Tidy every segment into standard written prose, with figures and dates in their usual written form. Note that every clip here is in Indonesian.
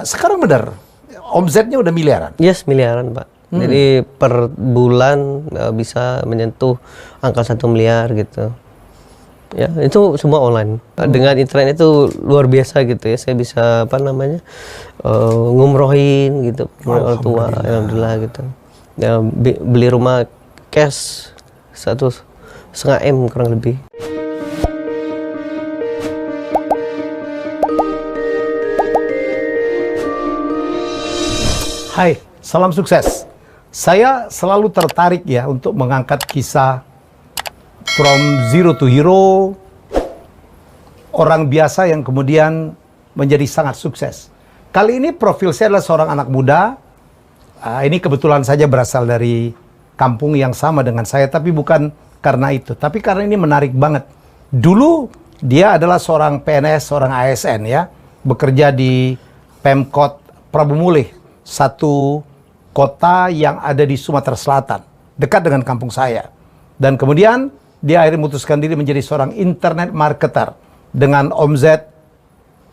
Sekarang benar, omsetnya udah miliaran? Yes, miliaran Pak. Jadi per bulan bisa menyentuh angka 1 miliar gitu. Ya, itu semua online. Dengan internet itu luar biasa gitu ya. Saya bisa ngumrohin gitu, orang tua, alhamdulillah gitu. Ya, beli rumah cash 1,5 M kurang lebih. Hai, salam sukses. Saya selalu tertarik ya untuk mengangkat kisah from zero to hero, orang biasa yang kemudian menjadi sangat sukses. Kali ini profil saya adalah seorang anak muda. Ini kebetulan saja berasal dari kampung yang sama dengan saya, tapi bukan karena itu. Tapi karena ini menarik banget. Dulu dia adalah seorang PNS, seorang ASN ya, bekerja di Pemkot Prabu Mulih, satu kota yang ada di Sumatera Selatan, dekat dengan kampung saya. Dan kemudian dia akhirnya memutuskan diri menjadi seorang internet marketer dengan omset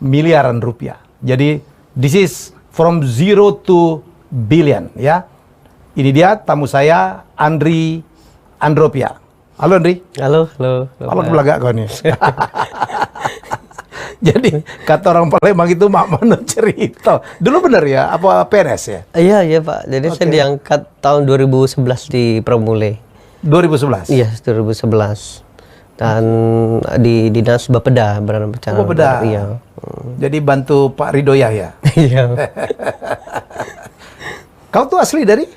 miliaran rupiah. Jadi this is from zero to billion ya. Ini dia tamu saya, Andri Andropia. Halo Andri. Halo. Halo kebelaga kau nih. Jadi kata orang Palembang itu mak mana cerita. Dulu benar ya, apa PNS ya? Iya Pak. Jadi saya diangkat tahun 2011 di Prabu Mulih. 2011? Iya, 2011. Dan di Dinas Bapeda, Badan Perencanaan. Bapeda. Iya. Jadi bantu Pak Ridho Yahya. Iya. Kau tuh asli dari?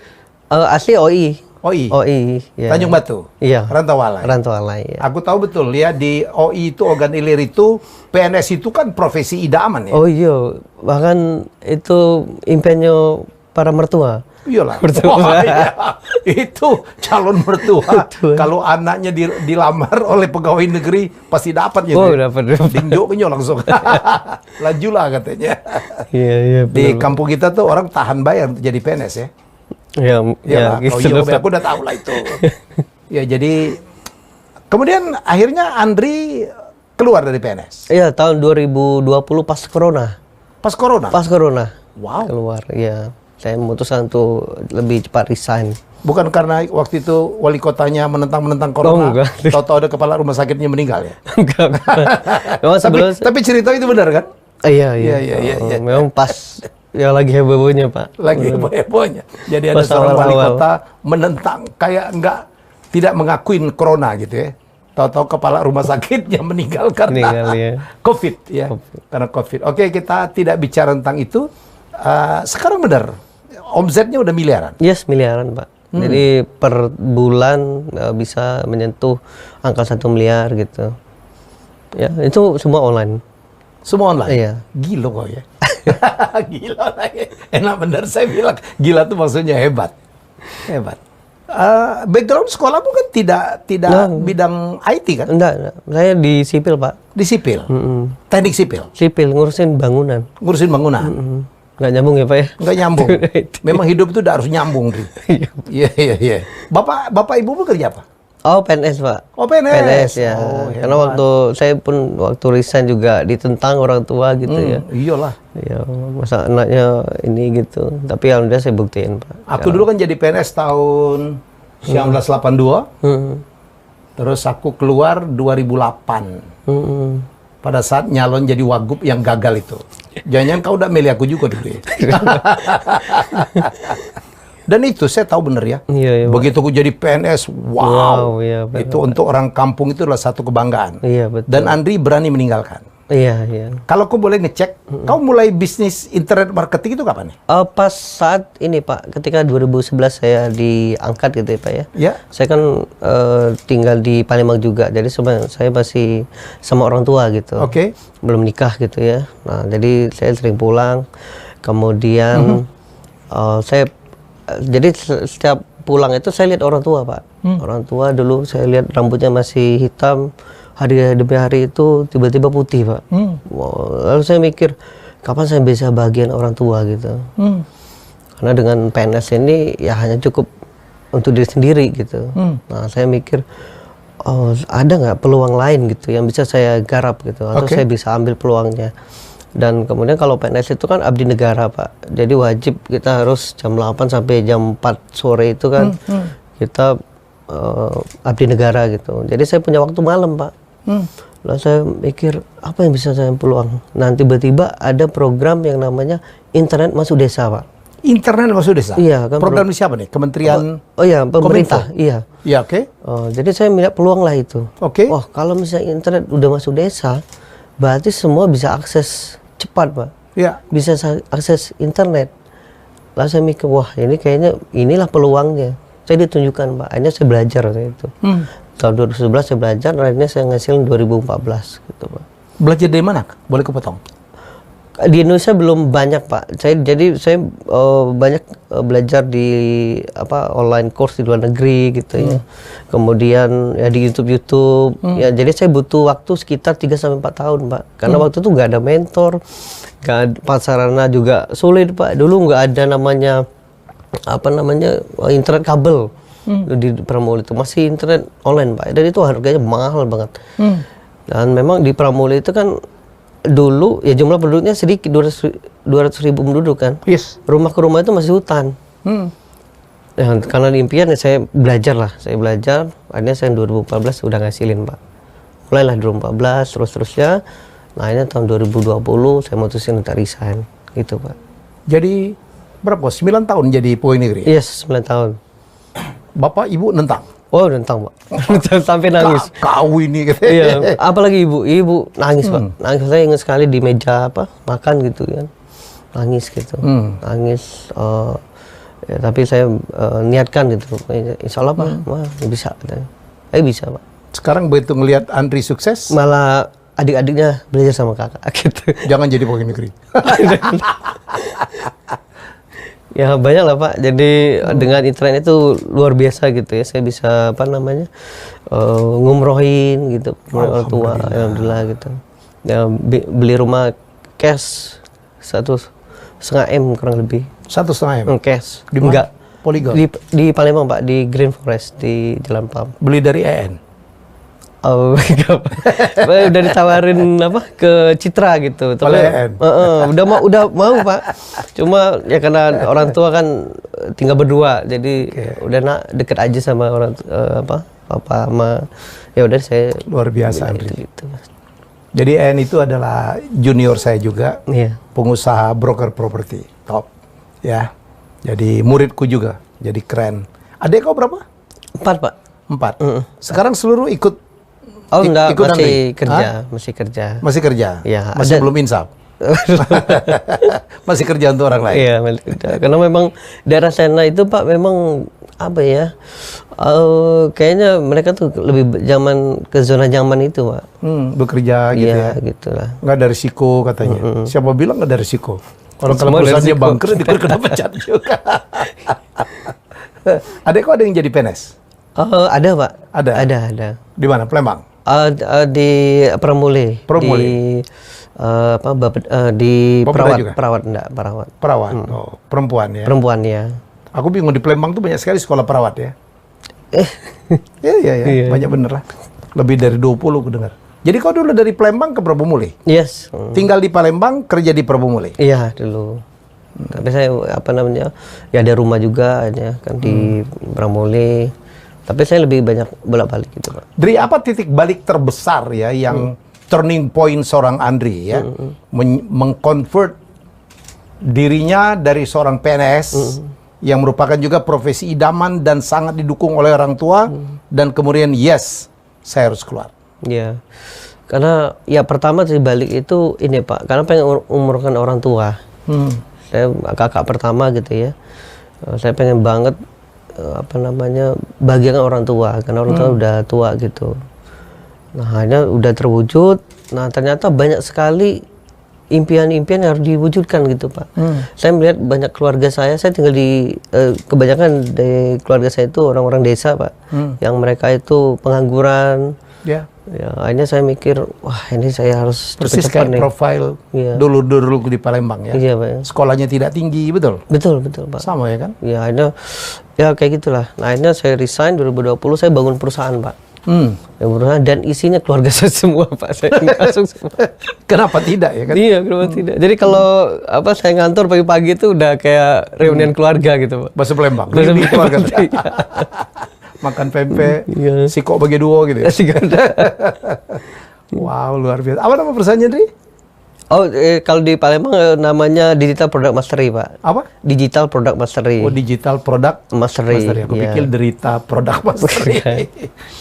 Asli OI. OI. Ya. Tanjung Batu. Iya. Rantau Walai. Rantau Walai. Ya. Aku tahu betul ya, di OI itu organ ilir itu PNS itu kan profesi idaman ya. Oh iya, bahkan itu impiannya para mertua. Iyalah. Mertua. Iya. Itu calon mertua. Kalau anaknya dilamar oleh pegawai negeri pasti dapat ya. Oh, dapat. Dingdoknya langsung. Lajulah katanya. Iya. Di kampung kita tuh orang tahan bayar untuk jadi PNS ya. Ya, gitu. Aku udah tahu lah itu. Ya, jadi kemudian akhirnya Andri keluar dari PNS. Iya, tahun 2020 pas Corona. Pas Corona? Pas Corona. Wow. Keluar, ya. Saya memutuskan untuk lebih cepat resign. Bukan karena waktu itu wali kotanya menentang Corona. Oh, enggak. Tahu-tahu ada kepala rumah sakitnya meninggal ya. Enggak. Tapi cerita itu benar kan? Iya. Memang pas ya lagi heboh-hebohnya Pak. Lagi heboh-hebohnya. Jadi ada seorang wali kota menentang, kayak tidak mengakuin Corona gitu ya. Tahu-tahu kepala rumah sakitnya meninggal karena COVID ya. Karena COVID. Oke, kita tidak bicara tentang itu. Sekarang benar, omsetnya udah miliaran? Yes, miliaran Pak. Jadi per bulan bisa menyentuh angka 1 miliar gitu. Ya, itu semua online. Semua online? Iya. Gila kok ya. Gila lagi. Enak benar saya bilang. Gila tuh maksudnya hebat. Hebat. Background sekolahmu kan tidak bidang IT kan? Enggak. Saya di sipil Pak. Di sipil? Teknik sipil? Sipil, ngurusin bangunan. Ngurusin bangunan? Nggak nyambung ya Pak ya? Nggak nyambung. Memang hidup itu udah harus nyambung. Iya. Bapak ibu bekerja apa? Oh, PNS Pak. Oh, PNS. PNS ya. Oh, karena saya pun waktu resign juga ditentang orang tua gitu ya. Iyalah. Ya, masa anaknya ini gitu. Tapi alhamdulillah saya buktiin Pak. Aku dulu kan jadi PNS tahun 1982. Terus aku keluar 2008. Pada saat nyalon jadi wagub yang gagal itu. Jangan-jangan kau udah milih aku juga dulu ya. Dan itu saya tahu bener ya. Iya, begitu aku jadi PNS, wow iya, itu untuk orang kampung itu adalah satu kebanggaan. Iya, betul. Dan Andri berani meninggalkan. Iya. Kalau kau boleh ngecek, kau mulai bisnis internet marketing itu kapan nih? Pas saat ini Pak, ketika 2011 saya diangkat gitu ya Pak ya. Ya. Saya kan tinggal di Palembang juga, jadi saya masih sama orang tua gitu. Oke. Belum nikah gitu ya. Nah, jadi saya sering pulang. Kemudian jadi setiap pulang itu saya lihat orang tua Pak. Orang tua dulu saya lihat rambutnya masih hitam. Hari demi hari itu tiba-tiba putih Pak. Wow. Lalu saya mikir, kapan saya bisa bahagian orang tua gitu. Karena dengan PNS ini ya hanya cukup untuk diri sendiri gitu. Nah saya mikir, oh ada nggak peluang lain gitu yang bisa saya garap gitu. Atau saya bisa ambil peluangnya. Dan kemudian kalau PNS itu kan abdi negara Pak, jadi wajib kita harus jam 8 sampai jam 4 sore itu kan kita abdi negara gitu. Jadi saya punya waktu malam Pak. Lalu saya mikir apa yang bisa saya peluang. Nah tiba-tiba ada program yang namanya Internet Masuk Desa Pak. Internet Masuk Desa? Iya kan. Program siapa nih? Kementerian Oh iya, pemerintah. Kominfo? Iya. Iya, oke. Jadi saya melihat peluang lah itu. Oke. Wah kalau misalnya internet udah masuk desa, berarti semua bisa akses cepat Pak. Iya. Bisa akses internet. Lalu saya mikir, wah ini kayaknya inilah peluangnya. Saya ditunjukkan Pak. Akhirnya saya belajar waktu itu. Tahun 2011 saya belajar, akhirnya saya ngasilin 2014 gitu Pak. Belajar dari mana? Boleh kepotong? Di Indonesia belum banyak Pak. Saya banyak belajar di online course di luar negeri gitu ya. Kemudian ya di YouTube. Ya jadi saya butuh waktu sekitar 3 sampai 4 tahun Pak. Karena waktu itu nggak ada mentor, nggak ada prasarana juga sulit Pak. Dulu nggak ada namanya internet kabel. Di Pramuli itu masih internet online Pak. Dan itu harganya mahal banget. Dan memang di Pramuli itu kan dulu ya jumlah penduduknya sedikit, 200.000 penduduk kan. Yes. Rumah ke rumah itu masih hutan. Ya, karena impian ya saya belajar. Akhirnya saya 2014 udah ngasilin Pak. Mulailah 2014 terus-terusnya. Nah akhirnya tahun 2020 saya mutusin untuk resign gitu Pak. Jadi berapa? 9 tahun jadi pegawai negeri? Yes, 9 tahun. Bapak ibu nentang? Oh nentang Pak. Sampai nangis. Kau ini katanya. Iya, apalagi ibu nangis Pak. Nangis, saya ingat sekali di meja makan gitu kan. Nangis gitu. Nangis ya, tapi saya niatkan gitu. Insya Allah Pak, bisa katanya. Bisa Pak. Sekarang begitu ngelihat Andri sukses, Malah adik-adiknya belajar sama kakak gitu. jangan jadi pegawai negeri. Ya banyak lah Pak. Jadi dengan internet itu luar biasa gitu ya. Saya bisa ngumrohin gitu orang tua, alhamdulillah gitu. Ya, beli rumah cash 1,5 M kurang lebih. 1,5 M. Cash. Di mana? Enggak. Polygon. Di Palembang Pak, di Green Forest di Jalan Pam. Beli dari EN. Oh, udah ditawarin ke Citra gitu. Tapi udah mau Pak. Cuma ya karena orang tua kan tinggal berdua, jadi udah deket aja sama orang papa sama ya udah saya luar biasa Andri. Gitu. Jadi EN itu adalah junior saya juga, pengusaha broker properti top, ya. Jadi muridku juga, jadi keren. Adik kau berapa? 4 Pak. 4. Sekarang seluruh ikut. Oh enggak, ikut masih kerja. Masih kerja? Ya, masih belum insaf? Masih kerja untuk orang lain? Iya, masih kerja. Karena memang daerah sana itu Pak memang kayaknya mereka tuh lebih ke zona nyaman itu Pak. Bekerja gitu ya? Iya, gitulah. Nggak ada risiko katanya. Siapa bilang nggak ada risiko? Orang kalau perusahaannya bangkrut, dia kena pecat juga. Adek kok ada yang jadi PNS? Ada Pak. Ada? Di mana? Palembang? Di Pramuli. Di Perawat. Oh, perempuan ya? Perempuan ya. Aku bingung, di Palembang tuh banyak sekali sekolah perawat ya? Iya. Banyak bener lah. Lebih dari 20 aku dengar. Jadi kau dulu dari Palembang ke Pramuli? Yes. Tinggal di Palembang, kerja di Pramuli? Iya, dulu. Tapi saya ya ada rumah juga ya kan di Pramuli. Tapi saya lebih banyak bolak-balik gitu Pak. Dri, apa titik balik terbesar ya yang turning point seorang Andri ya, mengkonvert dirinya dari seorang PNS yang merupakan juga profesi idaman dan sangat didukung oleh orang tua, dan kemudian yes, saya harus keluar. Iya, karena ya pertama titik balik itu ini Pak, karena pengen umurkan orang tua. Saya kakak pertama gitu ya, saya pengen banget bahagiakan orang tua, karena orang tua udah tua gitu. Nah hanya udah terwujud. Nah ternyata banyak sekali impian-impian yang harus diwujudkan gitu Pak. Saya melihat banyak keluarga saya tinggal di kebanyakan dari keluarga saya itu orang-orang desa Pak, yang mereka itu pengangguran. Ya, akhirnya saya mikir, wah ini saya harus persis kayak profil dulu di Palembang ya. Iya Pak. Sekolahnya tidak tinggi, betul? Betul Pak. Sama ya kan? Ya akhirnya ya kayak gitulah. Nah akhirnya saya resign 2020, saya bangun perusahaan Pak. Yang berusaha, dan isinya keluarga saya semua Pak. Saya langsung semua. Kenapa tidak ya kan? Iya, kenapa tidak? Jadi kalau saya ngantor pagi-pagi itu udah kayak reunian keluarga gitu Pak. Bahasa Palembang. Bahasa Reuni keluarga. Palembang, iya. Makan pempek, Iya. sikok bagi dua gitu ya. Asik ada. Wow, luar biasa. Apa nama perusahaannya, Dri? Oh, kalau di Palembang namanya Digital Product Mastery Pak. Apa? Digital Product Mastery. Oh, Digital Product Mastery. Aku iya. pikir derita Product Mastery. Bukan.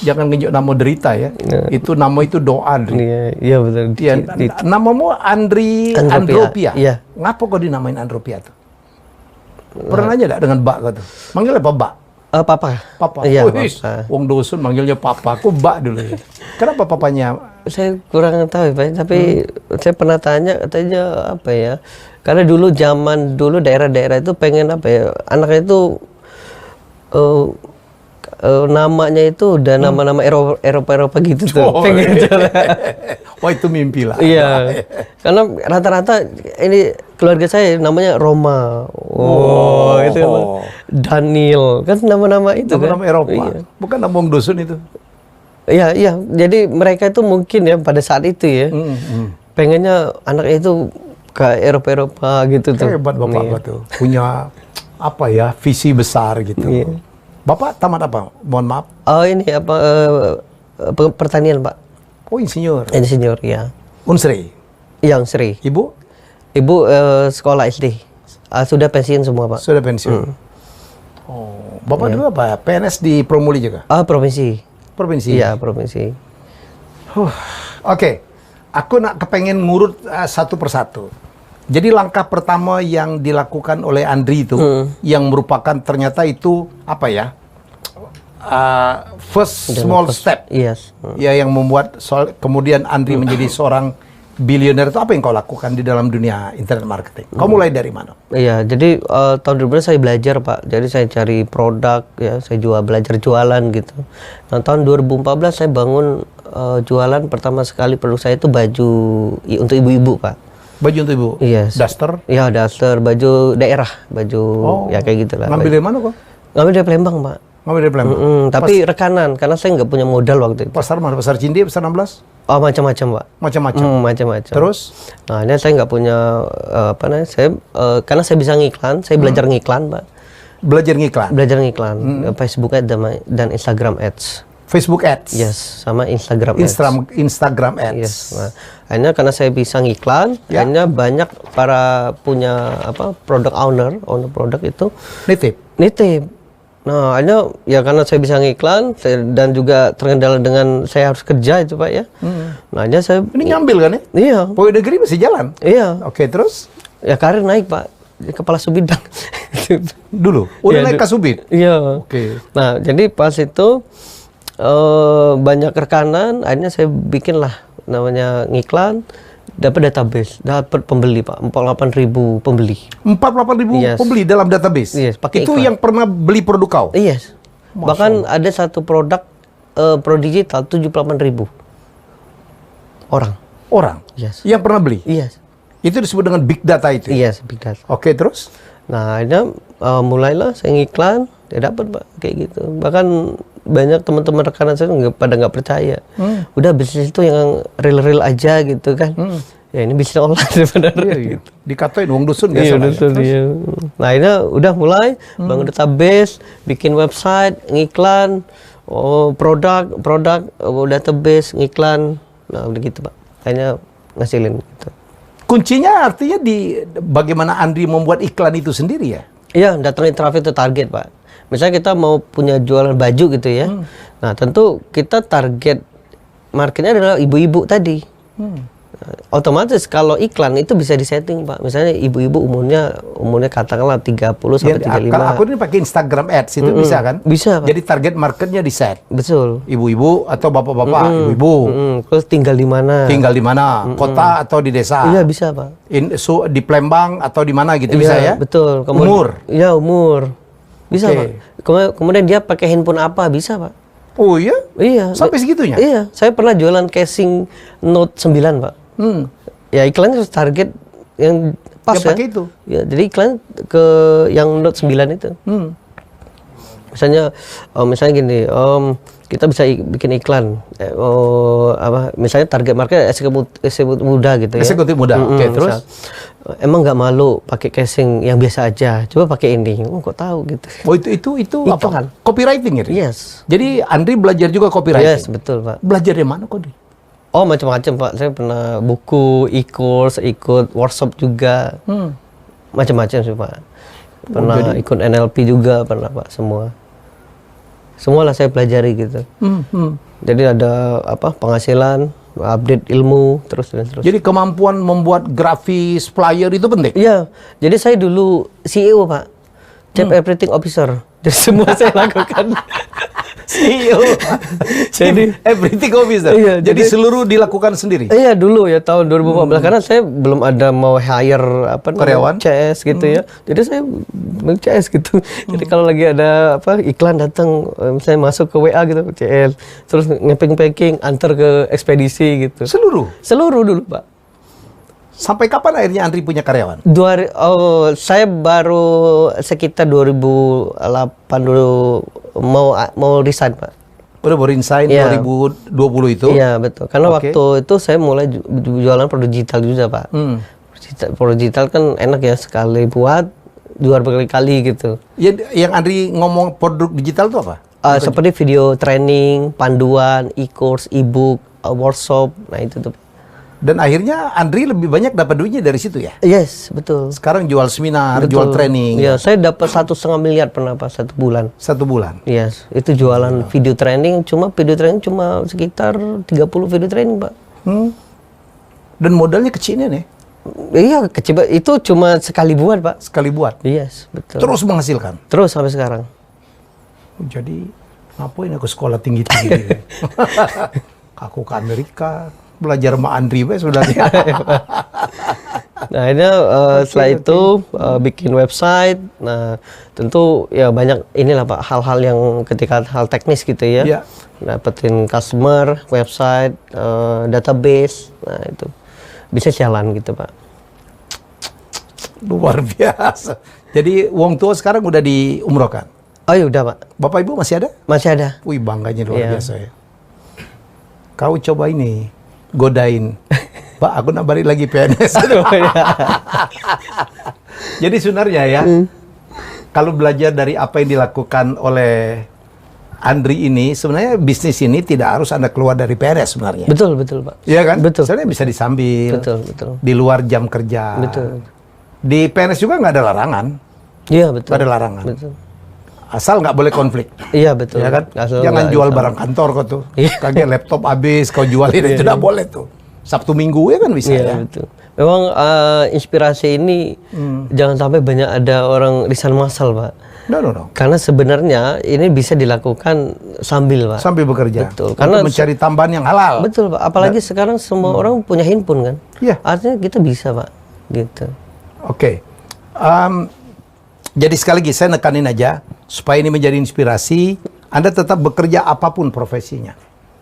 Jangan ngejuk nama derita ya. Itu nama itu doa, Dri. Iya, iya betul. Iya, namamu Andri Andropia. Iya. Ngapa kau dinamain Andropia tuh? Pernah aja enggak dengan Mbak kau tuh? Manggil apa Mbak? Papa. Papa. Iya, Wih, Papa. wong dusun manggilnya Papa. Aku Mbak dulu ya. Kenapa papanya? Saya kurang tahu Pak, tapi saya pernah tanya, katanya apa ya? Karena dulu zaman dulu daerah-daerah itu pengen apa ya? Anaknya itu namanya itu udah nama-nama Eropa gitu tuh. Oh, Pengen jalan. Wah, itu mimpi lah. Iya. Karena rata-rata ini keluarga saya namanya Roma. Oh, itu kan. Daniel. Kan nama-nama itu Nama-nama kan. Eropa. Iya. Bukan nama wong dusun itu. Iya, iya. Jadi mereka itu mungkin ya pada saat itu ya. Pengennya anaknya itu ke Eropa gitu tuh. Hebat Bapak tuh. Punya apa ya? Visi besar gitu. Iya. Bapak tamat apa? Mohon maaf. Oh, ini apa pertanian, Pak. Oh, insinyur. Insinyur, ya. Unsri. Yang Sri. Ibu Ibu sekolah SD. Sudah pensiun semua, Pak. sudah pensiun. Oh, Bapak dulu apa? PNS di Promuli juga? Provinsi. Provinsi. Iya, provinsi. Oke. Aku nak kepengen ngurut satu persatu. Jadi langkah pertama yang dilakukan oleh Andri itu, yang merupakan ternyata itu apa ya? First small step. Yes. Ya, yang membuat kemudian Andri menjadi seorang bilioner. Itu apa yang kau lakukan di dalam dunia internet marketing? Kau mulai dari mana? Iya, jadi tahun 2000 saya belajar Pak. Jadi saya cari produk, ya saya belajar jualan gitu. Nah tahun 2014 saya bangun jualan pertama sekali produk saya itu baju untuk ibu-ibu Pak. Baju untuk ibu? Yes. Daster? Iya, daster, baju daerah, baju ya kayak gitulah. Ngambil dari mana kok? Ngambil dari Palembang Pak. Ngambil dari Palembang? Tapi rekanan, karena saya nggak punya modal waktu itu. Pasar mana? Pasar Cindi, Pasar 16? Oh, macam-macam Pak. Macam-macam? Macam-macam. Terus? Nah, ini saya nggak punya apa namanya? Saya karena saya bisa ngiklan, saya belajar ngiklan Pak. Belajar ngiklan? Belajar ngiklan, Facebook Ads dan Instagram Ads. Facebook Ads? Yes, sama Instagram Ads. Instagram Ads? Yes. Nah, akhirnya karena saya bisa ngiklan, akhirnya banyak para punya product owner produk itu nitip. Nah, akhirnya ya karena saya bisa ngiklan dan juga terkendala dengan saya harus kerja itu Pak ya. Nah, akhirnya saya ini ngambil kan ya? Iya. Pegawai negeri masih jalan? Iya. Oke, terus? Ya karir naik Pak, kepala subbidang. Dulu? Udah naik ke Subid? Iya. Oke. Nah, jadi pas itu banyak rekanan, akhirnya saya bikinlah namanya ngiklan, dapat database, dapat pembeli Pak, 48.000 pembeli. 48.000 pembeli dalam database? Yes, pakai itu iklan. yang pernah beli produk kau? Yes. Bahkan ada satu produk pro digital 78.000 orang. Orang? Yes. Yang pernah beli? Yes. Itu disebut dengan big data itu? Yes, big data. Oke, terus? Nah, akhirnya mulailah saya ngiklan, ya dapat Pak, kayak gitu. Bahkan banyak teman-teman rekanan saya pada nggak percaya. Udah bisnis itu yang real aja gitu kan. Ya ini bisnis online sebenarnya. Iya, gitu. Dikatain uang dusun biasa. Iya, dusun, iya. Nah, ini udah mulai bangun database, bikin website, ngiklan, produk, database, ngiklan. Nah, udah gitu Pak. Akhirnya ngasilin gitu. Kuncinya artinya di bagaimana Andri membuat iklan itu sendiri ya? Iya, datangin traffic to target Pak. Misalnya kita mau punya jualan baju gitu ya. Nah, tentu kita target marketnya adalah ibu-ibu tadi. Otomatis kalau iklan itu bisa disetting Pak. Misalnya ibu-ibu umurnya katakanlah 30 sampai 35. Kalau aku ini pakai Instagram Ads itu bisa kan? Bisa Pak. Jadi target marketnya di set. Betul. Ibu-ibu atau bapak-bapak, ibu-ibu. Terus tinggal di mana? Tinggal di mana? Kota atau di desa? Iya, bisa Pak. Di Palembang atau di mana gitu bisa ya? Betul. Umur? Iya, umur. Bisa Pak. Kemudian dia pakai handphone apa? Bisa Pak. Oh iya? Iya. Sampai segitunya? Iya. Saya pernah jualan casing Note 9 Pak. Ya iklannya harus target yang pas ya. Pakai itu? Ya, jadi iklan ke yang Note 9 itu. Misalnya gini, kita bisa bikin iklan. Misalnya target market eksekutif muda gitu ya. Eksekutif muda. Oke, terus? Emang nggak malu pakai casing yang biasa aja. Coba pakai ini. Kok tahu gitu. Oh, itu apa kan? Copywriting ya? Yes. Jadi Andri belajar juga copywriting? Yes, betul Pak. Belajar dari mana kok? Oh, macam-macam Pak. Saya pernah buku, e-course, ikut workshop juga. Macam-macam sih Pak. Pernah ikut NLP juga, pernah Pak, semua. Semualah saya pelajari gitu. Jadi ada penghasilan, update ilmu, terus. Jadi kemampuan membuat grafis, flyer itu penting? Iya. Jadi saya dulu CEO Pak. Chief Everything Officer. Jadi semua saya lakukan. CEO. Jadi everything officer. Iya, jadi seluruh dilakukan sendiri. Iya dulu ya tahun 2014 karena saya belum ada mau hire karyawan CS gitu ya. Jadi saya CS gitu. Jadi kalau lagi ada iklan datang saya masuk ke WA gitu CS terus packing antar ke ekspedisi gitu. Seluruh dulu Pak. Sampai kapan akhirnya Andri punya karyawan? Saya baru sekitar 2008 dulu mau resign Pak. Udah baru resign 2020 itu? Iya betul. Karena waktu itu saya mulai jualan produk digital juga Pak. Produk digital kan enak ya sekali buat jual berkali-kali gitu. Ya, yang Andri ngomong produk digital itu apa? Seperti video training, panduan, e-course, e-book, workshop, nah itu tuh. Dan akhirnya Andri lebih banyak dapat duitnya dari situ ya? Yes, betul. Sekarang jual seminar, jual training. Iya, saya dapat 1,5 miliar pernah Pak, 1 bulan. 1 bulan? Yes, itu jualan video training, video training cuma sekitar 30 video training Pak. Dan modalnya kecilnya nih? Iya, kecil. Itu cuma sekali buat Pak. Sekali buat? Yes, betul. Terus menghasilkan? Terus sampai sekarang. Jadi, ngapain aku sekolah tinggi-tinggi? Aku ke Amerika. Belajar sama Andri sebenarnya. Nah ini setelah itu bikin website. Nah tentu ya banyak inilah Pak hal-hal yang ketika hal teknis gitu ya. Dapetin customer, website, database. Nah itu bisa jalan gitu Pak. Luar biasa. Jadi Wong Tua sekarang udah diumrohkan? Oh iya udah Pak. Bapak Ibu masih ada? Masih ada. Wih bangganya luar biasa ya. Kau coba ini. Godain, Pak aku nak balik lagi PNS. Jadi sebenarnya ya, kalau belajar dari apa yang dilakukan oleh Andri ini, sebenarnya bisnis ini tidak harus Anda keluar dari PNS sebenarnya. Betul Pak. Iya kan? Betul. Sebenarnya bisa disambil. Betul. Di luar jam kerja. Betul. Di PNS juga nggak ada larangan. Iya betul. Nggak ada larangan. Betul. Asal nggak boleh konflik. Iya betul. Ya kan? Asal jangan jual barang kantor kok tuh. Kaget laptop habis kau jualin itu tidak boleh tuh. Sabtu Minggu ya kan bisa ya. Betul. Memang inspirasi ini jangan sampai banyak ada orang resign massal Pak. No. Karena sebenarnya ini bisa dilakukan sambil Pak. Sambil bekerja. Betul. Karena mencari tambahan yang halal. Betul Pak. Apalagi sekarang semua orang punya handphone kan. Iya. Artinya kita bisa Pak. Gitu. Oke. Jadi sekali lagi saya nekanin aja supaya ini menjadi inspirasi. Anda tetap bekerja apapun profesinya.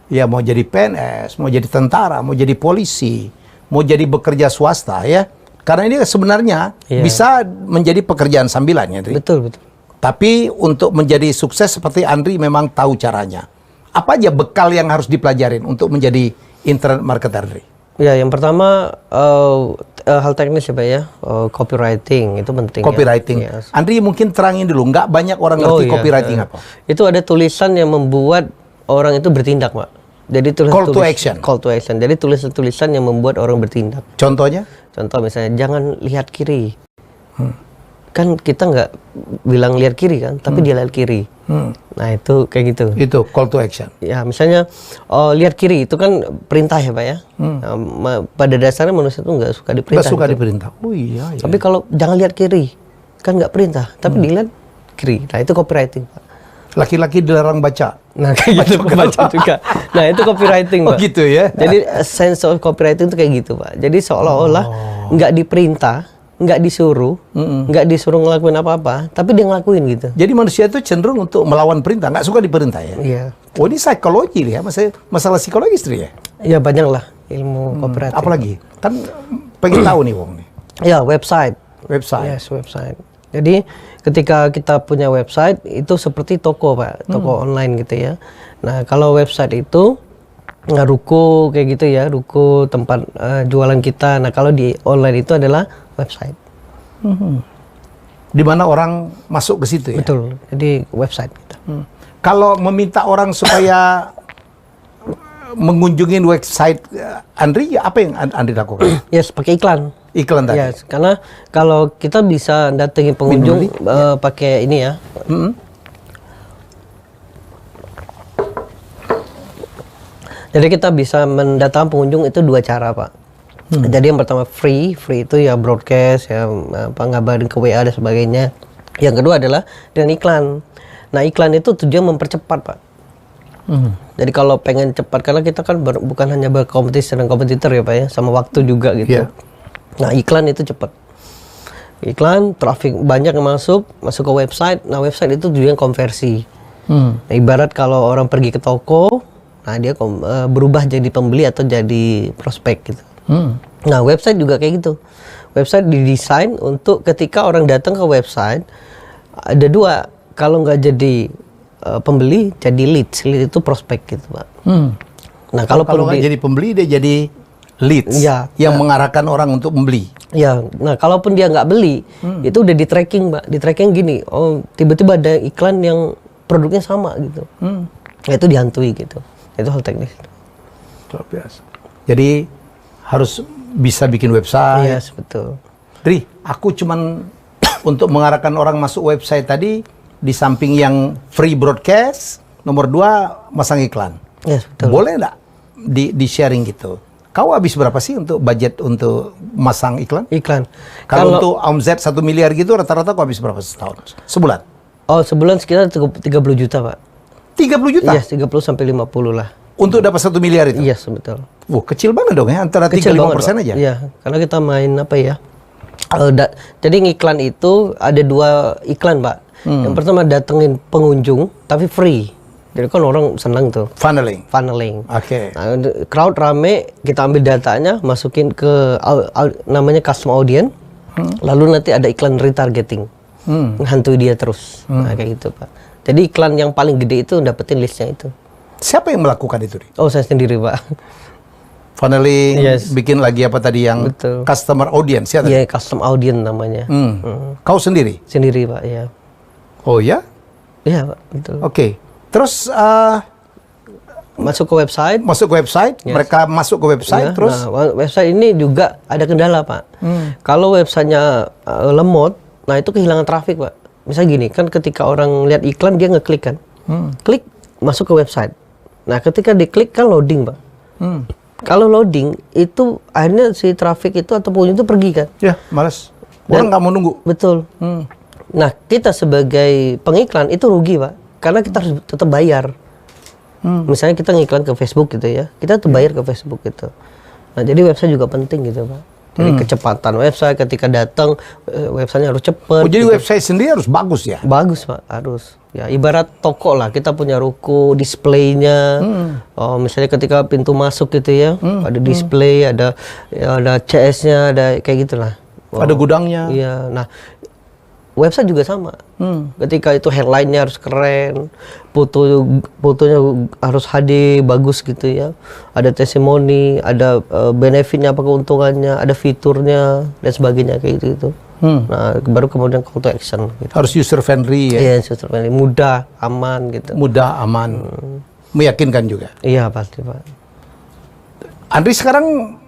Ya mau jadi PNS, mau jadi tentara, mau jadi polisi, mau jadi bekerja swasta ya. Karena ini sebenarnya bisa menjadi pekerjaan sambilan ya, Andri. Betul. Tapi untuk menjadi sukses seperti Andri memang tahu caranya. Apa aja bekal yang harus dipelajarin untuk menjadi internet marketer, Andri? Ya, yang pertama hal teknis ya Pak ya, copywriting itu penting. Copywriting. Ya. Andri mungkin terangin dulu, nggak banyak orang ngerti copywriting apa? Itu ada tulisan yang membuat orang itu bertindak Pak. Jadi call to action. Call to action. Jadi tulisan-tulisan yang membuat orang bertindak. Contohnya? Contoh misalnya jangan lihat kiri. Kan kita nggak bilang lihat kiri kan, tapi dia lihat kiri. Nah itu kayak gitu. Itu call to action. Ya misalnya lihat kiri itu kan perintah ya Pak ya. Pada dasarnya manusia itu nggak suka diperintah. Nggak suka gitu. diperintah. Oh iya. Tapi kalau jangan lihat kiri, kan nggak perintah, tapi dilihat kiri. Nah itu copywriting Pak. Laki-laki dilarang baca. Nah kayak gitu baca juga. Nah itu copywriting Pak. Oh gitu ya. Jadi sense of copywriting itu kayak gitu Pak. Jadi seolah-olah nggak diperintah, nggak disuruh, nggak disuruh ngelakuin apa-apa, tapi dia ngelakuin gitu. Jadi manusia itu cenderung untuk melawan perintah, nggak suka diperintah ya? Iya. Oh ini psikologi ya, masalah psikologis ya? Ya banyak lah ilmu copywriting. Apalagi? Kan pengen tahu nih Wong nih. Ya website. Website. Yes website. Jadi ketika kita punya website itu seperti toko Pak, toko online gitu ya. Nah kalau website itu ruko kayak gitu ya, ruko tempat jualan kita. Nah kalau di online itu adalah website. Di mana orang masuk ke situ ya? Betul, jadi website gitu. Kalau meminta orang supaya mengunjungi website Andri, apa yang Andri lakukan? Yes, pakai iklan. Iklan tadi? Yes, karena kalau kita bisa datengin pengunjung pakai ini ya. Jadi kita bisa mendatangkan pengunjung itu 2 cara Pak. Jadi yang pertama free itu ya broadcast, ya ngabarin ke WA dan sebagainya. Yang kedua adalah dengan iklan. Nah iklan itu tujuan mempercepat Pak. Jadi kalau pengen cepat, karena kita kan bukan hanya berkompetisi dengan kompetitor ya Pak ya, sama waktu juga gitu. Nah iklan itu cepat. Iklan, traffic banyak yang masuk ke website. Nah website itu tujuan konversi. Nah, ibarat kalau orang pergi ke toko, nah dia berubah jadi pembeli atau jadi prospek gitu. Nah website juga kayak gitu. Website didesain untuk ketika orang datang ke website, ada 2. Kalau nggak jadi pembeli, jadi leads. Lead itu prospek gitu Pak. Nah kalau nggak jadi pembeli, dia jadi leads yang mengarahkan orang untuk membeli. Ya, nah kalaupun dia nggak beli, itu udah di tracking Pak. Di tracking gini, oh tiba-tiba ada iklan yang produknya sama gitu. Nah, itu dihantui gitu. Itu hal teknis. Luar biasa. Jadi harus bisa bikin website. Yes, betul. Dri, aku cuman untuk mengarahkan orang masuk website tadi, di samping yang free broadcast, nomor 2 masang iklan. Yes, betul. Boleh nggak di sharing gitu? Kau habis berapa sih untuk budget untuk masang iklan? Iklan. Kalau untuk omset 1 miliar gitu, rata-rata kau habis berapa setahun? Sebulan? Oh, sebulan sekitar 30 juta Pak. 30 juta? Yes, 30 sampai 50 lah. Untuk dapat 1 miliar itu? Yes, betul. Kecil banget dong ya, antara 3-5% aja? Iya, karena kita main apa ya? Jadi ngiklan itu ada 2 iklan Pak. Yang pertama datengin pengunjung, tapi free. Jadi kan orang senang tuh. Funneling? Oke. Nah, crowd rame, kita ambil datanya, masukin ke namanya custom audience. Lalu nanti ada iklan retargeting. Menghantui dia terus. Nah, kayak gitu Pak. Jadi iklan yang paling gede itu dapetin listnya itu. Siapa yang melakukan itu? Oh, saya sendiri Pak. Funneling, bikin lagi apa tadi yang customer audience ya? Iya, custom audience namanya. Kau sendiri? Sendiri Pak, ya. Oh ya? Iya Pak, betul. Oke. Terus masuk ke website. Mereka masuk ke website terus? Nah, website ini juga ada kendala Pak. Kalau websitenya lemot, nah itu kehilangan traffic Pak. Misalnya gini, kan ketika orang lihat iklan dia ngeklik kan, klik masuk ke website. Nah ketika diklik kan loading Pak. Kalau loading itu akhirnya si traffic itu atau pengunjung itu pergi kan? Ya, malas. Orang nggak mau nunggu. Betul. Nah kita sebagai pengiklan itu rugi Pak, karena kita harus tetap bayar. Misalnya kita ngiklan ke Facebook gitu ya, kita tetap bayar ke Facebook gitu. Nah jadi website juga penting gitu Pak. Jadi kecepatan website ketika datang, websitenya harus cepat. Oh jadi gitu. website sendiri harus bagus ya? Bagus Pak, harus. Ya ibarat toko lah, kita punya ruko, displaynya. Oh misalnya ketika pintu masuk gitu ya, ada display, ada CS-nya, ada kayak gitulah. Ada gudangnya. Iya. Nah website juga sama. Ketika itu headline-nya harus keren, fotonya harus HD, bagus gitu ya. Ada testimoni, ada benefitnya apa keuntungannya, ada fiturnya dan sebagainya kayak gitu. Nah, baru kemudian call to action. Gitu. Harus user friendly ya? Iya, user friendly, mudah, aman gitu. Mudah, aman, meyakinkan juga. Iya pasti Pak. Andri sekarang,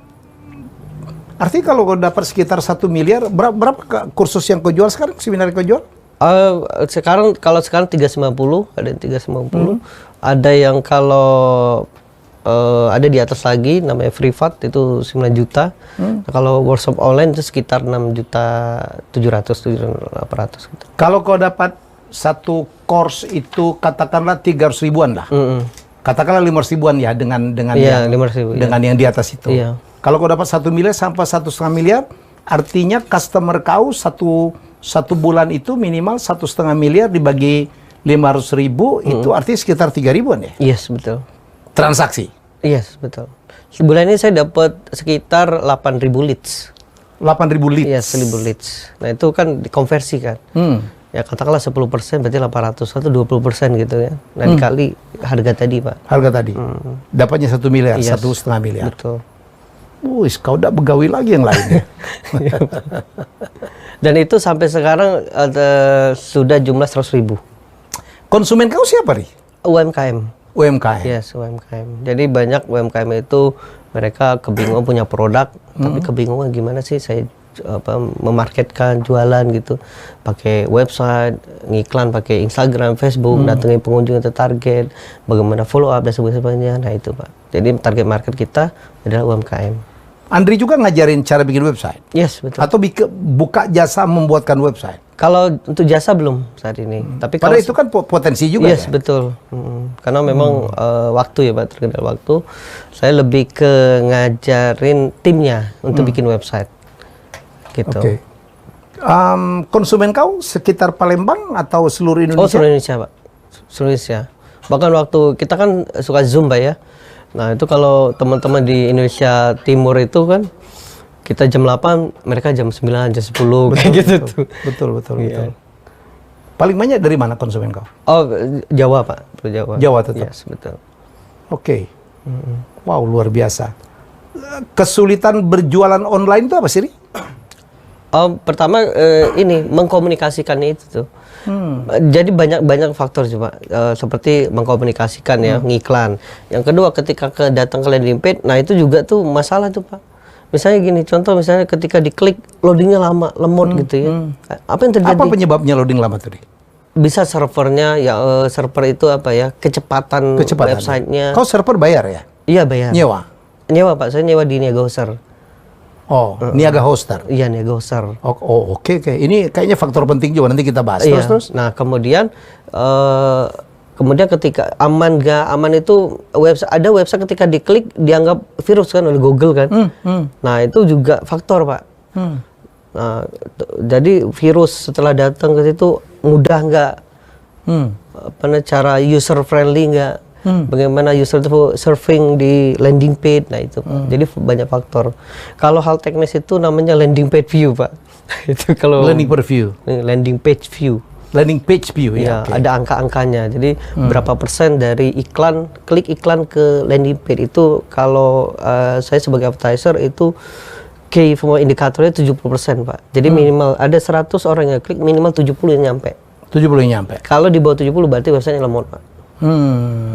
artinya kalau kau dapat sekitar 1 miliar, berapa kursus yang kau jual sekarang, seminar yang kau jual? Kalau sekarang 350, ada yang 350. Ada yang kalau ada di atas lagi namanya privat itu 9 juta. Kalau workshop online itu sekitar 6.700.800 gitu. Kalau kau dapat satu course itu katakanlah 300 ribuan lah. Katakanlah 500 ribuan ya dengan iya, yang di atas itu. Iya. Kalau kau dapat 1 miliar sampai 1,5 miliar, artinya customer kau satu bulan itu minimal 1,5 miliar dibagi 500 ribu, itu artinya sekitar 3 ribuan ya? Yes, betul. Transaksi? Yes, betul. Sebulan ini saya dapat sekitar 8.000 leads. 8.000 leads. Iya, 1.000 leads. Nah, itu kan dikonversi kan. Ya katakanlah 10% berarti 800 atau 20% gitu ya. Nah, dikali harga tadi, Pak. Harga tadi. Dapatnya 1 miliar, Yes. 1,5 miliar. Betul. Wih, kau udah begawi lagi yang lainnya. Dan itu sampai sekarang sudah jumlah 100.000. Konsumen kau siapa, Ri? UMKM. UMKM. Yes, UMKM. Jadi banyak UMKM itu mereka kebingungan punya produk, tapi kebingungan gimana sih saya memarketkan, jualan gitu. Pakai website, ngiklan pakai Instagram, Facebook, datengin pengunjung yang tertarget, bagaimana follow up dan sebagainya. Nah, itu, Pak. Jadi target market kita adalah UMKM. Andri juga ngajarin cara bikin website? Yes, betul. Atau buka jasa membuatkan website? Kalau untuk jasa belum saat ini. Tapi Padahal kalau itu kan potensi juga. yes, ya? betul. Karena memang waktu ya, Pak, terkendala waktu. Saya lebih ke ngajarin timnya untuk bikin website. Gitu. Oke. Konsumen kau sekitar Palembang atau seluruh Indonesia? Oh, seluruh Indonesia, Pak. Seluruh Indonesia. Bahkan waktu kita kan suka Zoom, Pak, ya. Nah, itu kalau teman-teman di Indonesia Timur itu kan kita jam 8, mereka jam 9, jam 10 kayak gitu tuh. Betul. Iya. Paling banyak dari mana konsumen kau? Oh, Jawa, Pak. Jawa. Jawa tetap? Yes, betul. Oke. Wow, luar biasa. Kesulitan berjualan online itu apa sih, Ri? Pertama ini mengkomunikasikannya itu tuh. Jadi banyak faktor sih, Pak. Seperti mengkomunikasikan ya, ngiklan. Yang kedua ketika datang ke landing page, nah itu juga tuh masalah tuh, Pak. Misalnya gini, contoh misalnya ketika diklik loadingnya lama, lemot gitu ya. Apa yang terjadi? Apa penyebabnya loading lama tadi? Bisa servernya ya, server itu apa ya, kecepatan websitenya. Kau server bayar ya? Iya, bayar. Nyewa, Pak. Saya nyewa di Niaga Hoster. Oh, niaga hoster. Iya, Niaga Hoster. Oke. Ini kayaknya faktor penting juga, nanti kita bahas. Iya. Terus. Nah, kemudian ketika aman gak aman itu ada website ketika diklik dianggap virus kan oleh Google kan. Nah, itu juga faktor, Pak. Nah, jadi virus setelah datang ke situ mudah nggak? Cara user friendly nggak? Bagaimana user itu surfing di landing page, nah itu, Pak. Jadi banyak faktor. Kalau hal teknis itu namanya landing page view, Pak. Itu kalau Landing page view. Landing page view ya. Okay. Ada angka-angkanya. Jadi berapa persen dari klik iklan ke landing page itu kalau saya sebagai advertiser itu key indikatornya 70%, Pak. Jadi minimal ada 100 orang yang klik, minimal 70 yang nyampe. 70 yang nyampe. Kalau di bawah 70 berarti website lemot, Pak.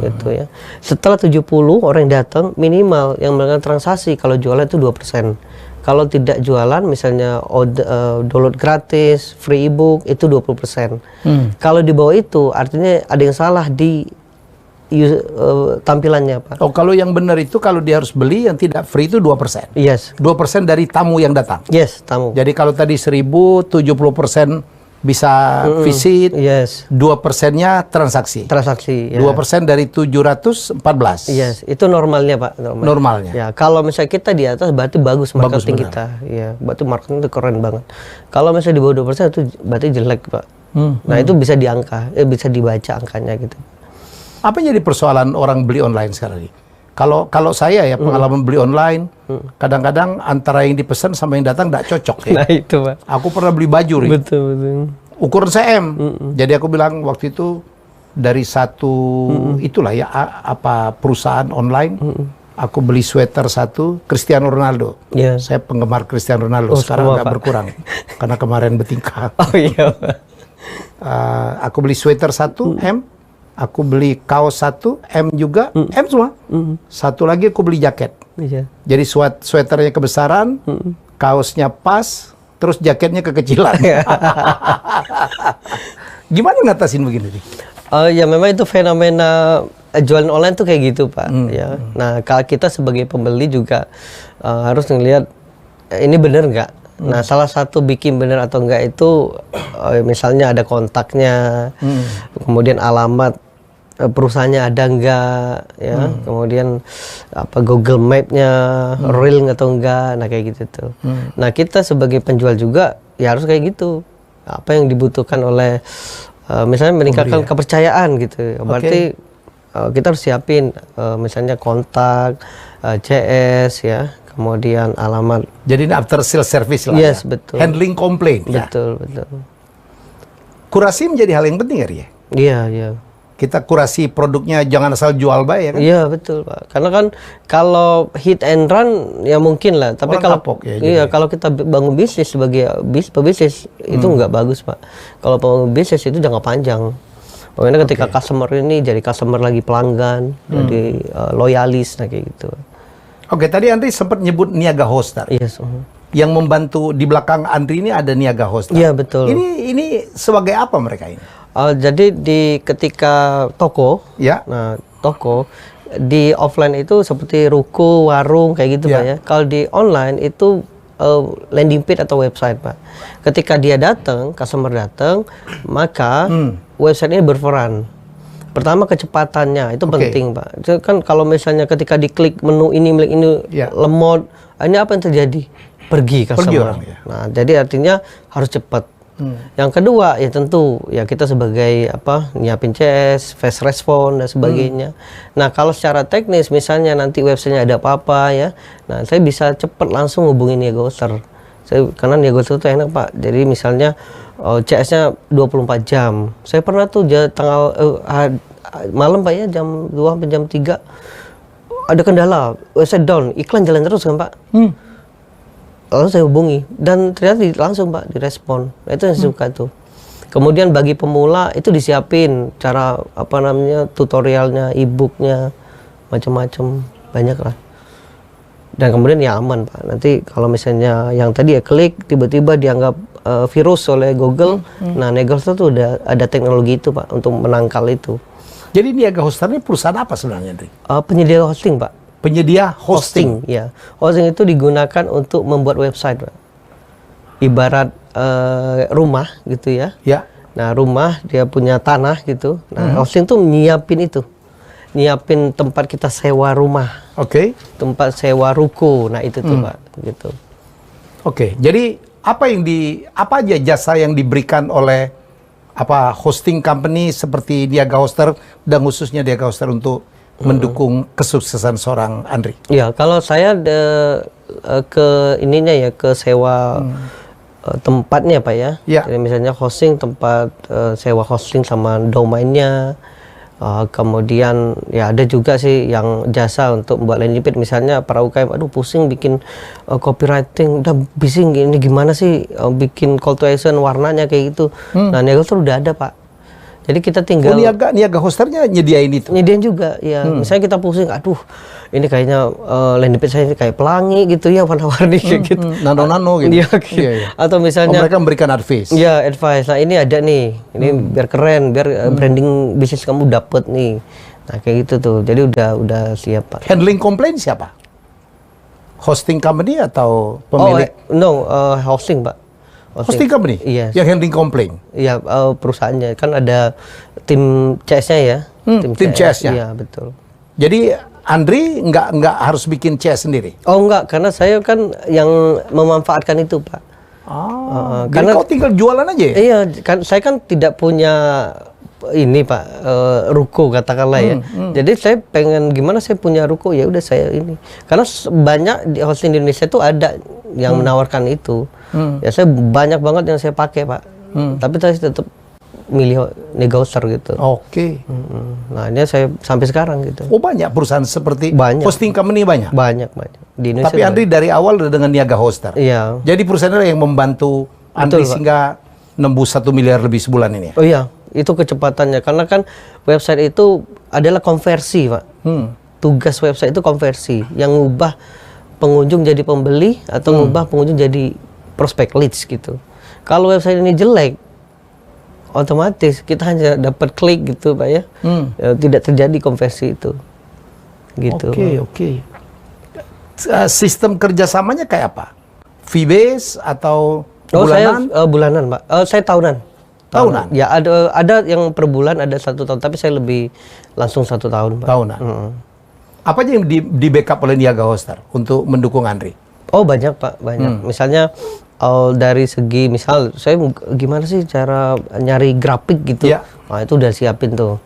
Gitu ya. Setelah 70 orang yang datang, minimal yang melakukan transaksi kalau jualan itu 2%. Kalau tidak jualan, misalnya download gratis, free ebook, itu 20%. Kalau di bawah itu, artinya ada yang salah di tampilannya, Pak. Oh, kalau yang benar itu kalau dia harus beli, yang tidak free itu 2%. Yes. 2% dari tamu yang datang. Yes, tamu. Jadi kalau tadi 1.000, 70% bisa visit, 2%-nya transaksi. Ya. 2% dari 714. Yes, itu normalnya, Pak. Normalnya. Ya, kalau misalnya kita di atas berarti bagus marketing kita. Ya, berarti marketing itu keren banget. Kalau misalnya di bawah 2% itu berarti jelek, Pak. Nah, itu bisa bisa dibaca angkanya gitu. Apa yang jadi persoalan orang beli online sekarang ini? Kalau saya ya pengalaman beli online, kadang-kadang antara yang dipesan sama yang datang tidak cocok ya. Nah, itu, Pak. Aku pernah beli baju, Ri. Betul. Ukuran saya M. Jadi aku bilang waktu itu dari satu itulah ya perusahaan online, aku beli sweater satu Cristiano Ronaldo. Yeah. Saya penggemar Cristiano Ronaldo. Sekarang agak berkurang karena kemarin bertingkah. Oh iya, Pak. Aku beli sweater satu M. Aku beli kaos satu, M juga, M semua. Satu lagi aku beli jaket. Iya. Jadi sweaternya kebesaran, kaosnya pas, terus jaketnya kekecilan. Gimana ngatasin begini nih? Ya memang itu fenomena jualan online tuh kayak gitu, Pak. Ya. Nah, kalau kita sebagai pembeli juga harus ngelihat ini bener nggak. Nah, salah satu bikin bener atau enggak itu misalnya ada kontaknya, kemudian alamat perusahaannya ada enggak, ya, kemudian Google Map-nya real atau enggak, nah kayak gitu tuh. Nah, kita sebagai penjual juga ya harus kayak gitu. Apa yang dibutuhkan oleh misalnya meningkatkan kepercayaan gitu. Berarti kita harus siapin misalnya kontak, CS ya. kemudian alamat. Jadi ini after sales service lah. Yes, ya? betul. Handling komplain. Betul, betul. Kurasi menjadi hal yang penting ya, Ria? Iya, iya. Kita kurasi produknya, jangan asal jual baik ya kan? Iya, betul, Pak. Karena kan kalau hit and run ya mungkin lah, tapi Orang kalau kapok ya, iya, kalau kita bangun bisnis sebagai pebisnis itu nggak bagus, Pak. Kalau bangun bisnis itu jangka panjang. Pokoknya ketika customer ini jadi customer lagi pelanggan, jadi loyalis, nah kayak gitu. Oke, tadi Andri sempat nyebut niaga hoster. Yes. Yang membantu di belakang Andri ini ada niaga hoster. Iya, betul. Ini sebagai apa mereka ini? Jadi ketika toko, Ya. nah toko di offline itu seperti ruko, warung kayak gitu, Ya. Pak ya. Kalau di online itu landing page atau website, Pak. Ketika dia datang, customer datang, maka website ini berperan. Pertama kecepatannya itu penting, Pak. Itu kan kalau misalnya ketika diklik menu ini Ya. lemot, ini apa yang terjadi? Pergi customer. orang, ya. Nah, jadi artinya harus cepat. Yang kedua ya tentu ya kita sebagai nyiapin CS, fast response dan sebagainya. Nah, kalau secara teknis misalnya nanti websitenya ada apa-apa ya, nah saya bisa cepat langsung hubungin niaga hoster. Karena niaga hoster itu enak, Pak. Jadi misalnya CS-nya 24 jam. Saya pernah tuh malam, Pak ya, jam 2 sampai jam 3 ada kendala, website down, iklan jalan terus kan, Pak. Lalu saya hubungi dan ternyata langsung, Pak, direspon. Nah, itu yang saya suka tuh. Kemudian bagi pemula itu disiapin cara tutorialnya, e-booknya, macam-macam, banyak lah. Dan kemudian ya aman, Pak. Nanti kalau misalnya yang tadi ya klik tiba-tiba dianggap virus oleh Google, nah niaga hoster tuh udah ada teknologi itu, Pak, untuk menangkal itu. Jadi niaga hoster ini perusahaan apa sebenarnya, Andri? Penyedia hosting, Pak. Penyedia hosting. Ya. Hosting itu digunakan untuk membuat website, Pak. Ibarat rumah gitu ya. Ya. Nah, rumah dia punya tanah gitu. Nah, hosting tuh nyiapin itu. Nyiapin tempat kita sewa rumah. Oke. Tempat sewa ruko. Nah, itu tuh, Pak, gitu. Oke. Jadi apa aja jasa yang diberikan oleh hosting company seperti Niaga Hoster dan khususnya Niaga Hoster untuk mendukung kesuksesan seorang Andri? Ya, kalau saya ke sewa tempatnya, Pak ya. Ya. Jadi misalnya hosting, tempat sewa hosting sama domainnya. Kemudian ya ada juga sih yang jasa untuk membuat landing page, misalnya para UKM, aduh pusing bikin copywriting, udah bising ini gimana sih bikin call to action warnanya kayak gitu. Nah, Niaga Hoster udah ada, Pak. Jadi kita tinggal Niaga Hosternya nyediain itu. Nyediain juga ya. Misalnya kita pusing, aduh ini kayaknya landing page saya ini kayak pelangi gitu ya, warna-warni kayak gitu. Nano gitu. Iya, gitu. Iya. Atau misalnya mereka memberikan advice. Ya, advice. Nah, ini ada nih. Ini biar keren, biar branding bisnis kamu dapet nih. Nah, kayak gitu tuh. Jadi udah siap, Pak. Handling komplain siapa? Hosting company atau pemilik? Hosting, Pak. Hosting company? Iya. Yang handling komplain? Iya, perusahaannya. Kan ada tim CS-nya ya. Tim CS-nya? Iya, betul. Jadi Andri nggak harus bikin CS sendiri? Oh, enggak. Karena saya kan yang memanfaatkan itu, Pak. Jadi karena kau tinggal jualan aja ya? Iya, kan saya kan tidak punya ini, Pak, ruko katakanlah ya. Jadi saya pengen gimana saya punya ruko, ya udah saya ini. Karena banyak di hosting di Indonesia itu ada yang menawarkan itu. Ya saya banyak banget yang saya pakai, Pak. Tapi saya tetap milih Niaga Hoster gitu. Oke. Nah, ini saya sampai sekarang gitu. Oh, banyak perusahaan seperti Banyak. hosting company banyak? Banyak. Di Indonesia. Tapi Andri dari awal udah dengan Niaga Hoster? Iya. Jadi perusahaan yang membantu Andri Betul, Pak. sehingga nembus 1 miliar lebih sebulan ini? Oh iya, itu kecepatannya. Karena kan website itu adalah konversi, Pak. Tugas website itu konversi. Yang ngubah pengunjung jadi pembeli atau ngubah pengunjung jadi prospek leads gitu. Kalau website ini jelek, otomatis kita hanya dapat klik gitu, Pak ya. Tidak terjadi konversi itu. Gitu. Oke. Sistem kerjasamanya kayak apa? Fee base atau bulanan? Saya bulanan, Pak. Saya tahunan. Tahunan? Ya, ada yang per bulan, ada 1 tahun. Tapi saya lebih langsung 1 tahun, Pak. Tahunan. Apa aja yang di backup oleh Niaga Hoster untuk mendukung Andri? Oh, banyak, Pak, banyak. Misalnya dari segi saya gimana sih cara nyari grafik gitu. Ya. Nah, itu udah siapin tuh.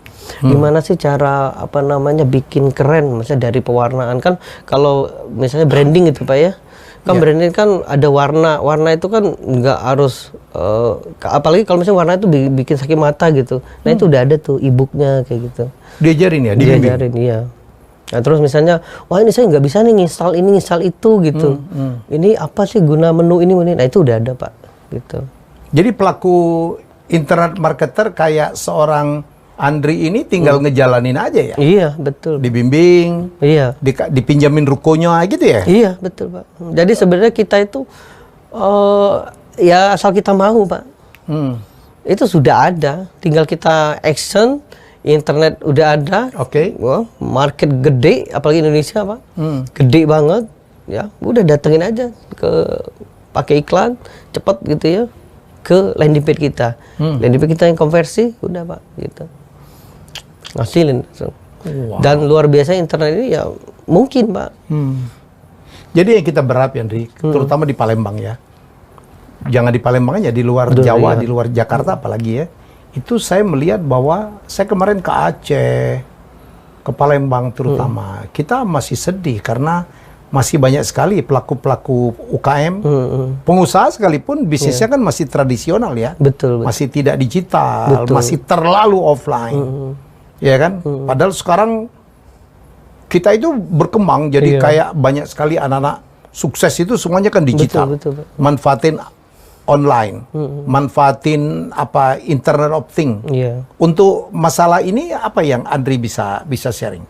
Gimana sih cara apa namanya bikin keren, misalnya dari pewarnaan kan, kalau misalnya branding itu Pak ya, kan branding kan ada warna itu kan nggak harus apalagi kalau misalnya warna itu bikin sakit mata gitu. Nah itu udah ada tuh e-booknya kayak gitu. Diajarin ya, diajarin iya. Nah terus misalnya, wah ini saya nggak bisa nih nginstal ini nginstal itu gitu. Ini apa sih guna menu ini, nah itu udah ada Pak gitu. Jadi pelaku internet marketer kayak seorang Andri ini tinggal ngejalanin aja ya? Iya betul. Dibimbing, iya. Dipinjamin rukonya gitu ya? Iya betul Pak. Jadi sebenarnya kita itu ya asal kita mau Pak. Itu sudah ada, tinggal kita action. Internet udah ada, wah, market gede, apalagi Indonesia Pak, gede banget, ya, udah datengin aja pakai iklan, cepet gitu ya, ke landing page kita, landing page kita yang konversi, udah Pak, gitu, ngasilin, dan luar biasa internet ini ya mungkin Pak. Jadi yang kita berharap ya, Andri, terutama di Palembang ya, jangan di Palembang aja, di luar Jawa, di luar Jakarta apalagi ya. Itu saya melihat bahwa saya kemarin ke Aceh, ke Palembang terutama, kita masih sedih karena masih banyak sekali pelaku-pelaku UKM, pengusaha sekalipun bisnisnya kan masih tradisional ya, betul. Masih tidak digital, masih terlalu offline, ya kan? Padahal sekarang kita itu berkembang jadi kayak banyak sekali anak-anak sukses itu semuanya kan digital, manfaatin online, manfaatin apa Internet of Things. Untuk masalah ini apa yang Andri bisa sharing?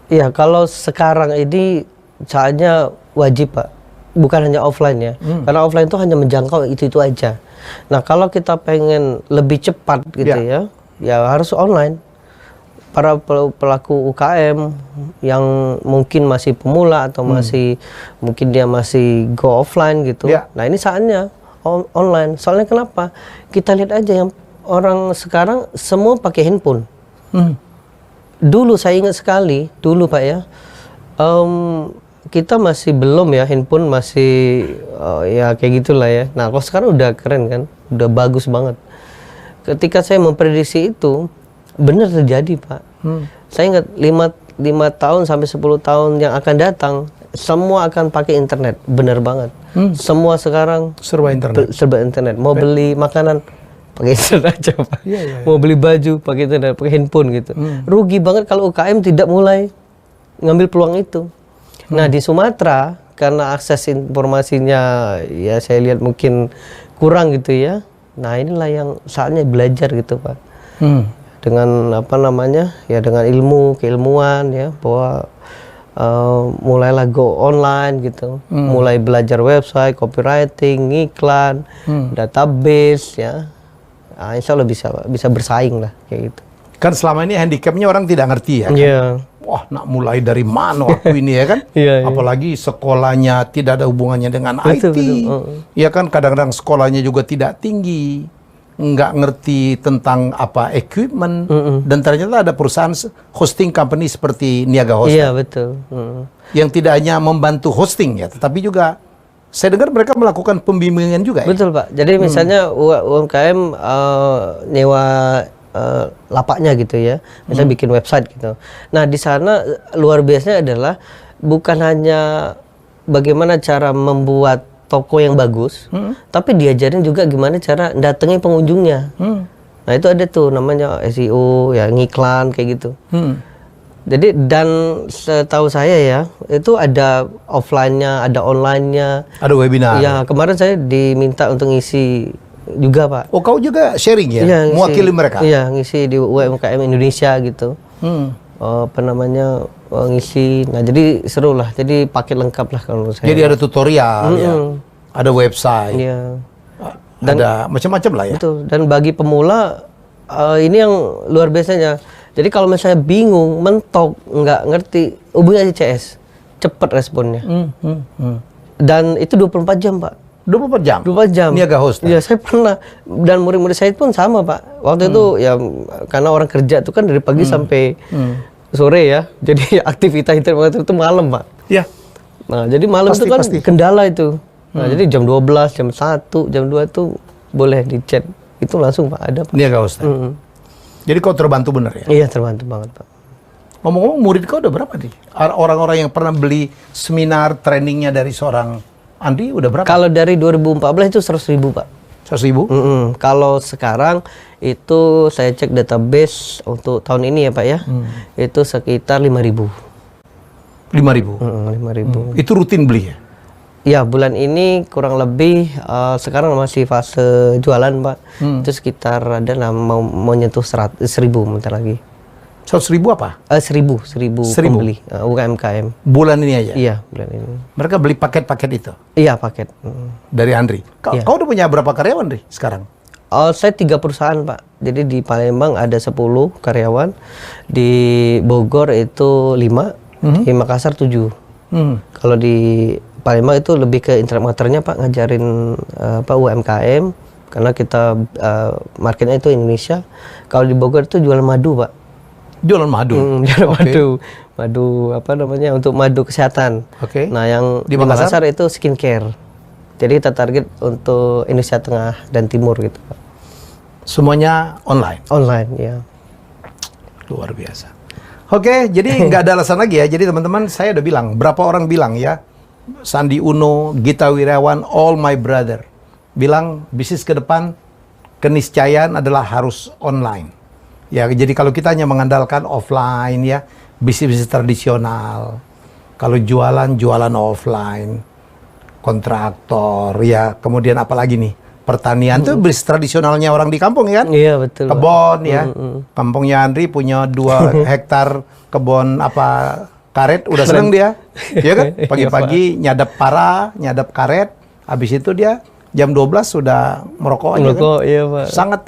Iya, kalau sekarang ini saatnya wajib Pak, bukan hanya offline ya, karena offline itu hanya menjangkau itu aja. Nah kalau kita pengen lebih cepat gitu ya harus online. Para pelaku UKM yang mungkin masih pemula atau mungkin dia masih go offline gitu. Nah ini saatnya online. Soalnya kenapa? Kita lihat aja yang orang sekarang semua pakai handphone. Dulu saya ingat sekali, dulu Pak ya, kita masih belum ya, handphone masih ya kayak gitulah ya. Nah kalau sekarang udah keren kan, udah bagus banget. Ketika saya memprediksi itu, benar terjadi Pak. Saya ingat 5 tahun sampai 10 tahun yang akan datang, semua akan pakai internet, benar banget. Semua sekarang serba internet. Mau beli makanan pakai internet aja Pak. Mau beli baju pakai internet, pakai handphone gitu. Rugi banget kalau UKM tidak mulai ngambil peluang itu. Nah di Sumatera karena akses informasinya ya saya lihat mungkin kurang gitu ya. Nah inilah yang saatnya belajar gitu Pak. Dengan apa namanya ya, dengan ilmu keilmuan ya, bahwa mulailah go online gitu, mulai belajar website, copywriting, iklan, database ya, nah, insya Allah bisa bersaing lah kayak gitu. Kan selama ini handicapnya orang tidak ngerti ya kan? Wah nak mulai dari mana aku ini ya kan? Apalagi sekolahnya tidak ada hubungannya dengan IT, ya kan, kadang-kadang sekolahnya juga tidak tinggi, nggak ngerti tentang apa equipment, dan ternyata ada perusahaan hosting company seperti Niaga Hosting. Iya betul. Yang tidak hanya membantu hosting ya, tetapi juga saya dengar mereka melakukan pembimbingan juga. Betul Pak. Jadi misalnya UMKM nyewa lapaknya gitu ya, misalnya bikin website gitu. Nah di sana luar biasanya adalah bukan hanya bagaimana cara membuat toko yang bagus, tapi diajarin juga gimana cara datengin pengunjungnya. Nah itu ada tuh namanya SEO, ya ngiklan kayak gitu. Jadi dan setahu saya ya itu ada offline-nya, ada online-nya, ada webinar. Ya kemarin saya diminta untuk ngisi juga Pak. Oh kau juga sharing ya, mewakili mereka? Iya ngisi di UMKM Indonesia gitu. Apa namanya ngisi, nah jadi seru lah, jadi paket lengkap lah kalau saya. Jadi ada tutorial, ya, ada website, dan ada macam-macam lah ya. Betul. Dan bagi pemula ini yang luar biasanya. Jadi kalau misalnya bingung, mentok, nggak ngerti, hubungi aja CS, cepat responnya. Dan itu 24 jam Pak. 24 jam? 24 jam. Niaga Host? Iya, saya pernah. Dan murid-murid saya pun sama, Pak. Waktu itu, ya, karena orang kerja itu kan dari pagi sampai sore ya. Jadi aktivitas internet itu malam, Pak. Iya. Nah, jadi malam itu kan kendala itu. Nah, jadi jam 12, jam 1, jam 2 itu boleh di chat. Itu langsung, Pak, ada, Pak. Niaga Host. Jadi kau terbantu bener ya? Iya, terbantu banget, Pak. Ngomong-ngomong, murid kau udah berapa nih? Orang-orang yang pernah beli seminar trainingnya dari seorang Andri udah berapa? Kalau dari 2014 itu 100.000, Pak. 100.000? Kalau sekarang itu saya cek database untuk tahun ini ya, Pak ya. Itu sekitar 5.000. 5.000? 5.000. Itu rutin beli ya? Ya, bulan ini kurang lebih sekarang masih fase jualan, Pak. Itu sekitar ada lah mau nyentuh 1.000 bentar lagi. 100.000 apa? 1.000 pembeli UMKM. Bulan ini aja? Iya, bulan ini. Mereka beli paket-paket itu? Iya, paket. Dari Andri? Kau udah punya berapa karyawan, Andri, sekarang? Saya 3 perusahaan, Pak. Jadi di Palembang ada 10 karyawan. Di Bogor itu 5. Di Makassar 7. Kalau di Palembang itu lebih ke internet marketernya, Pak, ngajarin UMKM karena kita marketnya itu Indonesia. Kalau di Bogor itu jualan madu, Pak. Jualan madu. Jualan madu apa namanya untuk madu kesehatan. Nah, yang di Makassar itu skincare. Jadi kita target untuk Indonesia Tengah dan Timur gitu, Pak. Semuanya online. Online, ya. Luar biasa. Oke, jadi nggak ada alasan lagi ya. Jadi teman-teman, saya udah bilang, berapa orang bilang ya, Sandi Uno, Gita Wirawan, all my brother, bilang bisnis ke depan keniscayaan adalah harus online. Ya, jadi kalau kita hanya mengandalkan offline ya, bisnis-bisnis tradisional. Kalau jualan offline, kontraktor ya, kemudian apalagi nih? Pertanian tuh bisnis tradisionalnya orang di kampung ya kan? Iya, betul. Kebon ya. Kampungnya Andri punya 2 hektar kebon karet, udah seneng dia. Ya kan? Pagi-pagi nyadap para, nyadap karet, habis itu dia jam 12 sudah merokok aja kan? Iya, Pak. Sangat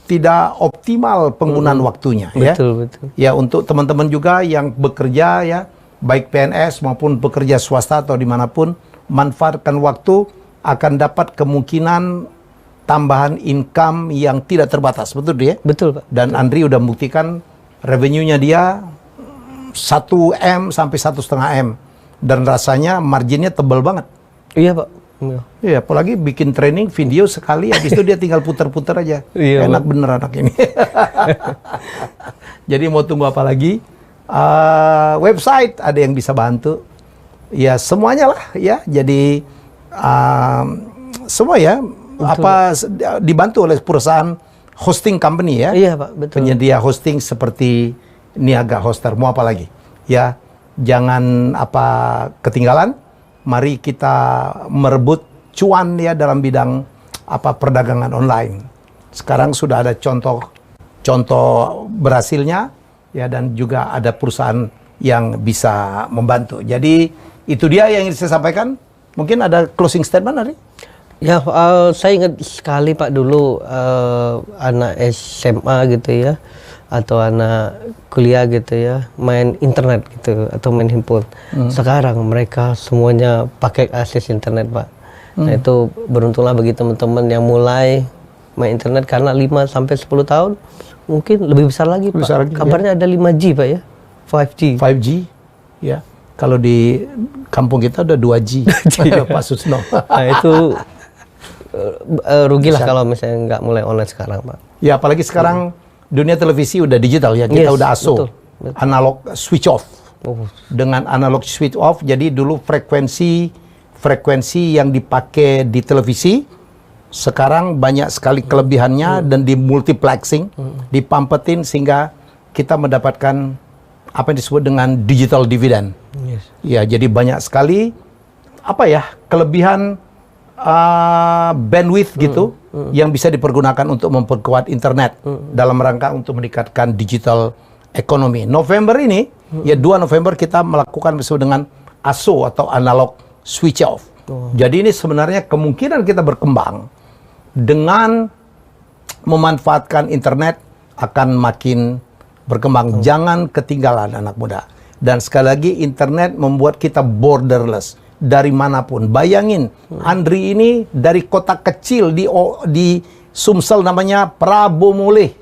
tidak optimal penggunaan waktunya ya. Betul. Ya, untuk teman-teman juga yang bekerja ya, baik PNS maupun bekerja swasta atau dimanapun, manfaatkan waktu akan dapat kemungkinan tambahan income yang tidak terbatas, betul dia? Betul, Pak. Dan Andri udah membuktikan revenue-nya dia 1M sampai 1,5 M, dan rasanya marginnya tebal banget. Iya, Pak. Iya, apalagi bikin training video sekali, habis itu dia tinggal puter-puter aja. Iya, enak bener anak ini. Jadi mau tunggu apa lagi? Website ada yang bisa bantu. Ya semuanya lah ya. Jadi semua ya. Betul. Apa dibantu oleh perusahaan hosting company ya. Iya, Pak, betul. Penyedia hosting seperti Niaga Hoster. Mau apa lagi? Ya, jangan ketinggalan. Mari kita merebut cuan ya dalam bidang perdagangan online. Sekarang sudah ada contoh berhasilnya ya, dan juga ada perusahaan yang bisa membantu. Jadi itu dia yang ingin saya sampaikan. Mungkin ada closing statement Ari? Ya, saya ingat sekali Pak dulu anak SMA gitu ya, atau anak kuliah gitu ya, main internet gitu atau main handphone. Sekarang mereka semuanya pakai akses internet, Pak. Nah, itu beruntunglah bagi teman-teman yang mulai main internet, karena 5 sampai 10 tahun mungkin lebih besar lagi, Pak. Besar lagi, kabarnya ada 5G, Pak ya. 5G. Ya. Kalau di kampung kita udah 2G. Pak Susno. Nah, itu rugilah kalau misalnya nggak mulai online sekarang, Pak. Ya, apalagi sekarang dunia televisi udah digital ya, kita udah ASO, betul. Analog switch off. Dengan analog switch off, jadi dulu frekuensi yang dipakai di televisi, sekarang banyak sekali kelebihannya dan di multiplexing, dipampetin sehingga kita mendapatkan apa yang disebut dengan digital dividend. Ya, jadi banyak sekali kelebihan bandwidth gitu yang bisa dipergunakan untuk memperkuat internet dalam rangka untuk meningkatkan digital ekonomi. November ini, ya 2 November kita melakukan disebut dengan ASO atau analog switch off. Jadi ini sebenarnya kemungkinan kita berkembang dengan memanfaatkan internet akan makin berkembang. Jangan ketinggalan anak muda. Dan sekali lagi, internet membuat kita borderless dari manapun. Bayangin, Andri ini dari kota kecil di Sumsel namanya Prabomole.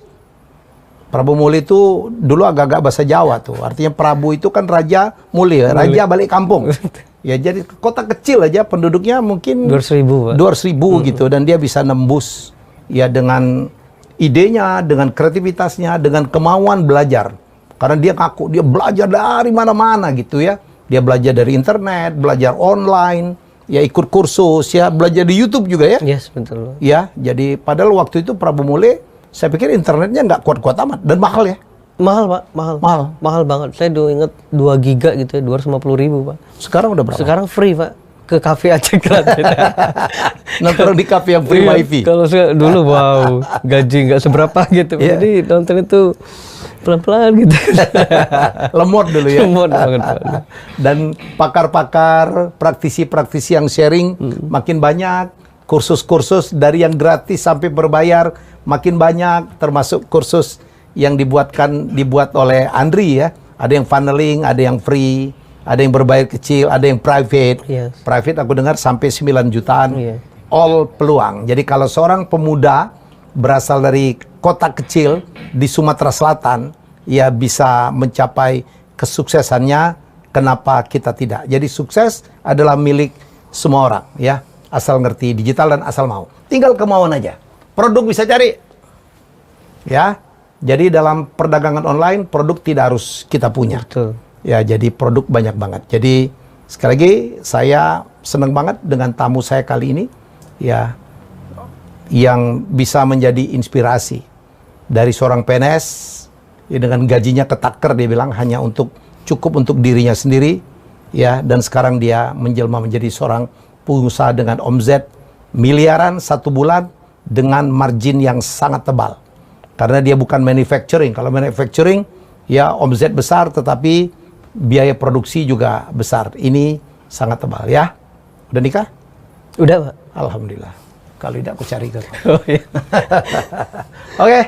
Prabomole itu dulu agak-agak bahasa Jawa tuh. Artinya Prabu itu kan raja mule, raja balik kampung. Ya, jadi kota kecil aja penduduknya mungkin 200.000, Pak. 200.000 gitu, dan dia bisa nembus ya dengan idenya, dengan kreativitasnya, dengan kemauan belajar. Karena dia ngaku, dia belajar dari mana-mana gitu ya. Dia belajar dari internet, belajar online, ya ikut kursus, ya belajar di YouTube juga ya. Yes, betul. Ya, jadi padahal waktu itu Prabu Mule, saya pikir internetnya nggak kuat-kuat amat. Dan mahal ya. Mahal Pak, mahal banget. Saya dulu inget 2 giga gitu ya, 250.000 Pak. Sekarang udah berapa? Sekarang free Pak, ke kafe aja gratis. Nonton di kafe yang free wifi. Kalau dulu wow, gaji nggak seberapa gitu. Jadi nonton itu pelan-pelan gitu. Lemot dulu ya. Lemot banget Pak. Dan pakar-pakar, praktisi-praktisi yang sharing makin banyak. Kursus-kursus dari yang gratis sampai berbayar makin banyak, termasuk kursus yang dibuat oleh Andri ya. Ada yang funneling, ada yang free, ada yang berbayar kecil, ada yang private. Yes. Private aku dengar sampai 9 jutaan. Yes. All peluang. Jadi kalau seorang pemuda berasal dari kota kecil di Sumatera Selatan, ya bisa mencapai kesuksesannya, kenapa kita tidak? Jadi sukses adalah milik semua orang ya. Asal ngerti digital dan asal mau. Tinggal kemauan aja. Produk bisa cari. Ya. Jadi dalam perdagangan online, produk tidak harus kita punya. Betul. Ya, jadi produk banyak banget. Jadi sekali lagi saya senang banget dengan tamu saya kali ini, ya, yang bisa menjadi inspirasi dari seorang PNS, ya, dengan gajinya ketaker dia bilang hanya cukup untuk dirinya sendiri, ya, dan sekarang dia menjelma menjadi seorang pengusaha dengan omzet miliaran 1 bulan dengan margin yang sangat tebal. Karena dia bukan manufacturing. Kalau manufacturing, ya omzet besar tetapi biaya produksi juga besar. Ini sangat tebal ya. Udah nikah? Udah Pak. Alhamdulillah. Kalau tidak aku cari ke. Oh, iya. Oke.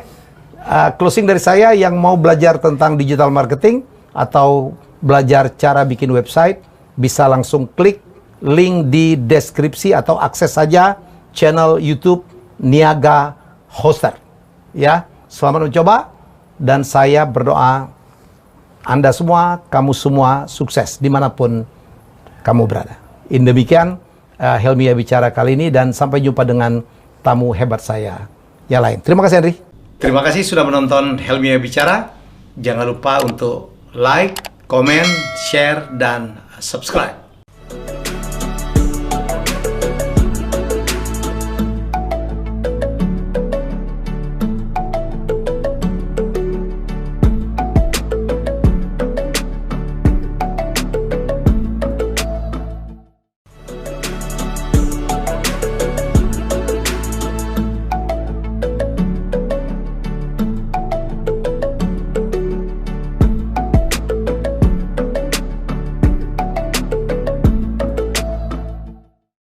Closing dari saya yang mau belajar tentang digital marketing atau belajar cara bikin website, bisa langsung klik link di deskripsi atau akses saja channel YouTube Niaga Hoster. Ya, selamat mencoba dan saya berdoa Anda semua, kamu semua sukses dimanapun kamu berada. Demikian Helmi Bicara kali ini dan sampai jumpa dengan tamu hebat saya yang lain. Terima kasih Henry. Terima kasih sudah menonton Helmi Bicara. Jangan lupa untuk like, komen, share, dan subscribe.